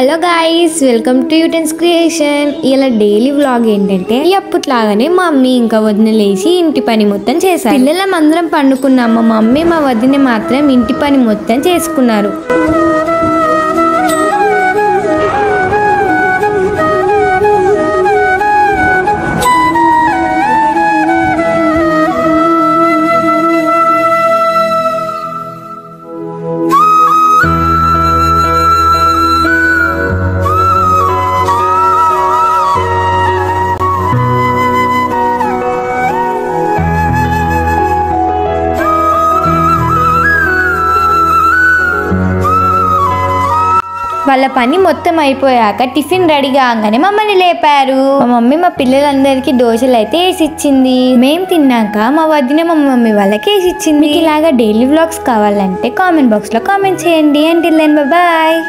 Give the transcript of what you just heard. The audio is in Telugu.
హలో గాయ్స్, వెల్కమ్ టు యూటెన్స్ క్రియేషన్. ఇలా డైలీ వ్లాగ్ ఏంటంటే ఎప్పట్లాగానే మా మమ్మీ ఇంకా వదిన లేచి ఇంటి పని మొత్తం చేశారు. పిల్లలం అందరం పండుకున్నాం. మా మమ్మీ మా వదిన మాత్రం ఇంటి పని మొత్తం చేసుకున్నారు. వాళ్ళ పని మొత్తం అయిపోయాక టిఫిన్ రెడీ కాగానే మమ్మల్ని లేపారు. మా మమ్మీ మా పిల్లలందరికీ దోశలు అయితే వేసి ఇచ్చింది. మేము తిన్నాక మా వదిన మా మమ్మీ వాళ్ళకి వేసి ఇచ్చింది. ఇలాగా డైలీ వ్లాగ్స్ కావాలంటే కామెంట్ బాక్స్ లో కామెంట్ చేయండి. Until then bye.